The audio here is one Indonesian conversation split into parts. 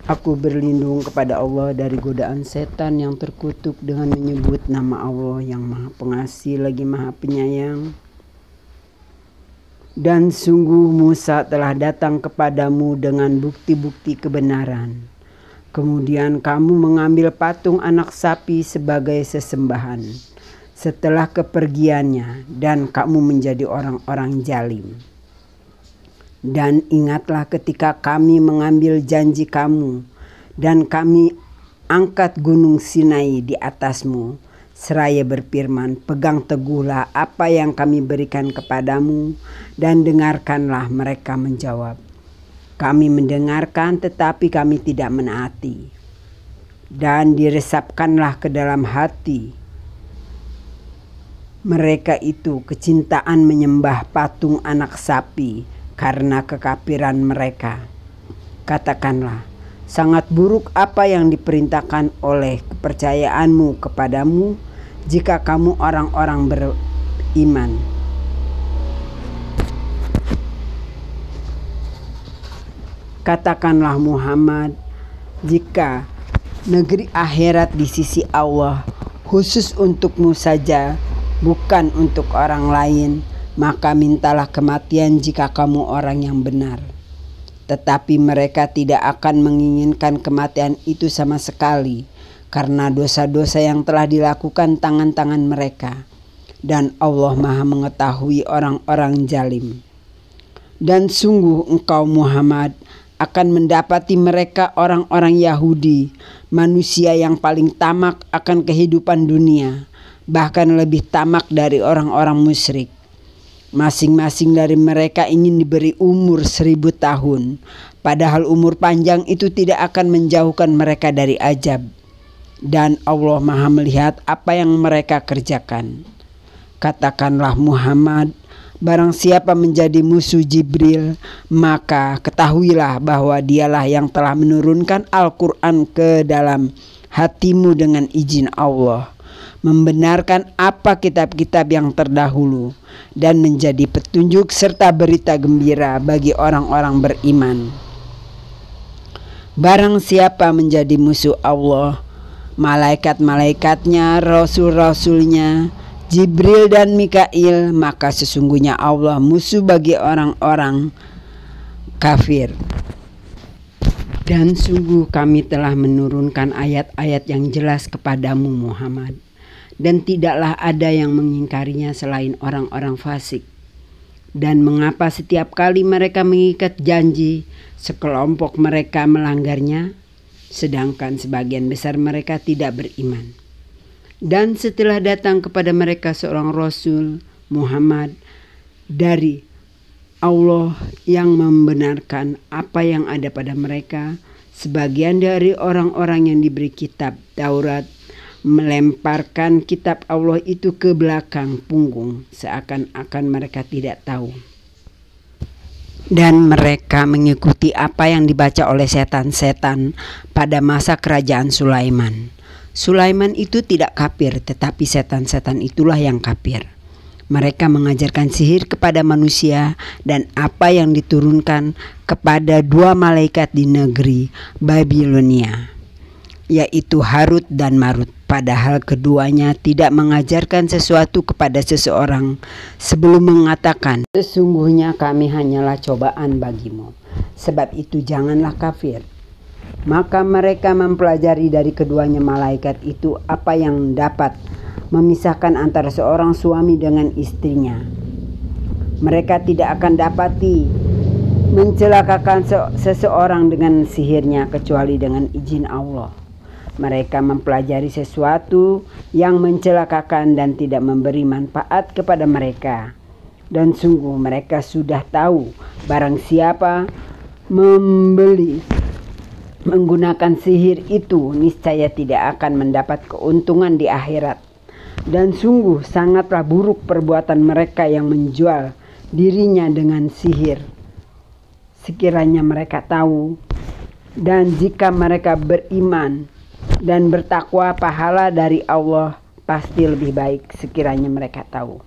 Aku berlindung kepada Allah dari godaan setan yang terkutuk dengan menyebut nama Allah yang Maha Pengasih lagi Maha Penyayang. Dan sungguh Musa telah datang kepadamu dengan bukti-bukti kebenaran. Kemudian kamu mengambil patung anak sapi sebagai sesembahan setelah kepergiannya, dan kamu menjadi orang-orang zalim. Dan ingatlah ketika kami mengambil janji kamu dan kami angkat gunung Sinai di atasmu, seraya berfirman, pegang teguhlah apa yang kami berikan kepadamu dan dengarkanlah. Mereka menjawab, kami mendengarkan tetapi kami tidak menaati. Dan diresapkanlah ke dalam hati mereka itu kecintaan menyembah patung anak sapi karena kekafiran mereka. Katakanlah, sangat buruk apa yang diperintahkan oleh kepercayaanmu kepadamu jika kamu orang-orang beriman. Katakanlah Muhammad, jika negeri akhirat di sisi Allah khusus untukmu saja, bukan untuk orang lain, maka mintalah kematian jika kamu orang yang benar. Tetapi mereka tidak akan menginginkan kematian itu sama sekali, karena dosa-dosa yang telah dilakukan tangan-tangan mereka. Dan Allah Maha mengetahui orang-orang zalim. Dan sungguh engkau Muhammad akan mendapati mereka orang-orang Yahudi, manusia yang paling tamak akan kehidupan dunia, bahkan lebih tamak dari orang-orang musyrik. Masing-masing dari mereka ingin diberi umur 1000 tahun, padahal umur panjang itu tidak akan menjauhkan mereka dari azab. Dan Allah Maha melihat apa yang mereka kerjakan. Katakanlah Muhammad, barang siapa menjadi musuh Jibril, maka ketahuilah bahwa dialah yang telah menurunkan Al-Quran ke dalam hatimu dengan izin Allah, membenarkan apa kitab-kitab yang terdahulu, dan menjadi petunjuk serta berita gembira bagi orang-orang beriman. Barang siapa menjadi musuh Allah, malaikat-malaikatnya, rasul-rasulnya, Jibril dan Mikail, maka sesungguhnya Allah musuh bagi orang-orang kafir. Dan sungguh kami telah menurunkan ayat-ayat yang jelas kepadamu Muhammad, dan tidaklah ada yang mengingkarinya selain orang-orang fasik. Dan mengapa setiap kali mereka mengikat janji, sekelompok mereka melanggarnya, sedangkan sebagian besar mereka tidak beriman. Dan setelah datang kepada mereka seorang Rasul Muhammad dari Allah yang membenarkan apa yang ada pada mereka, sebagian dari orang-orang yang diberi kitab Taurat melemparkan kitab Allah itu ke belakang punggung, seakan-akan mereka tidak tahu. Dan mereka mengikuti apa yang dibaca oleh setan-setan pada masa kerajaan Sulaiman. Sulaiman itu tidak kafir, tetapi setan-setan itulah yang kafir. Mereka mengajarkan sihir kepada manusia dan apa yang diturunkan kepada 2 malaikat di negeri Babilonia, yaitu Harut dan Marut. Padahal keduanya tidak mengajarkan sesuatu kepada seseorang sebelum mengatakan, sesungguhnya kami hanyalah cobaan bagimu, sebab itu janganlah kafir. Maka mereka mempelajari dari keduanya malaikat itu apa yang dapat memisahkan antara seorang suami dengan istrinya. Mereka tidak akan dapati mencelakakan seseorang dengan sihirnya kecuali dengan izin Allah. Mereka mempelajari sesuatu yang mencelakakan dan tidak memberi manfaat kepada mereka. Dan sungguh mereka sudah tahu barang siapa menggunakan sihir itu niscaya tidak akan mendapat keuntungan di akhirat. Dan sungguh sangatlah buruk perbuatan mereka yang menjual dirinya dengan sihir. Sekiranya mereka tahu, dan jika mereka beriman dan bertakwa, pahala dari Allah pasti lebih baik sekiranya mereka tahu.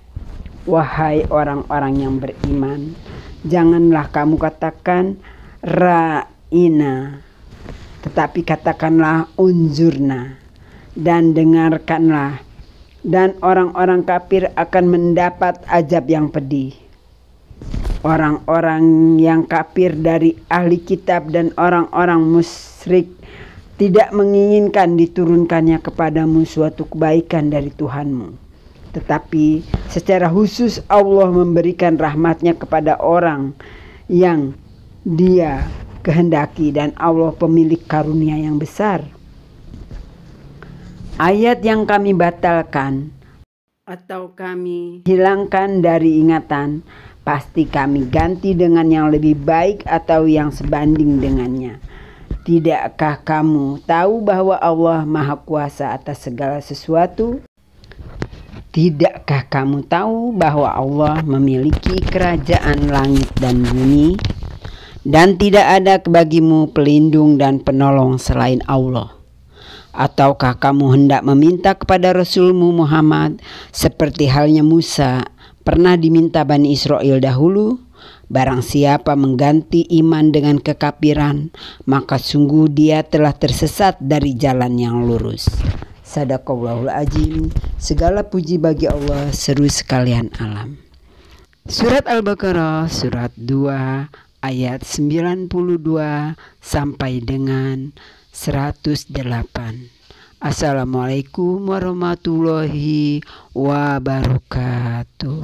Wahai orang-orang yang beriman, janganlah kamu katakan Ra'ina, Tetapi katakanlah unzurna, dan dengarkanlah, dan orang-orang kafir akan mendapat azab yang pedih. Orang-orang yang kafir dari ahli kitab dan orang-orang musyrik tidak menginginkan diturunkannya kepadamu suatu kebaikan dari Tuhanmu. Tetapi secara khusus Allah memberikan rahmatnya kepada orang yang Dia kehendaki, dan Allah pemilik karunia yang besar. Ayat yang kami batalkan atau kami hilangkan dari ingatan, pasti kami ganti dengan yang lebih baik atau yang sebanding dengannya. Tidakkah kamu tahu bahwa Allah Maha Kuasa atas segala sesuatu? Tidakkah kamu tahu bahwa Allah memiliki kerajaan langit dan bumi, dan tidak ada bagimu pelindung dan penolong selain Allah? Ataukah kamu hendak meminta kepada Rasulmu Muhammad seperti halnya Musa pernah diminta Bani Israel dahulu? Barang siapa mengganti iman dengan kekafiran, maka sungguh dia telah tersesat dari jalan yang lurus. Sadaqallahul azim. Segala puji bagi Allah, seru sekalian alam. Surat Al-Baqarah surat 2 ayat 92 sampai dengan 108. Assalamualaikum warahmatullahi wabarakatuh.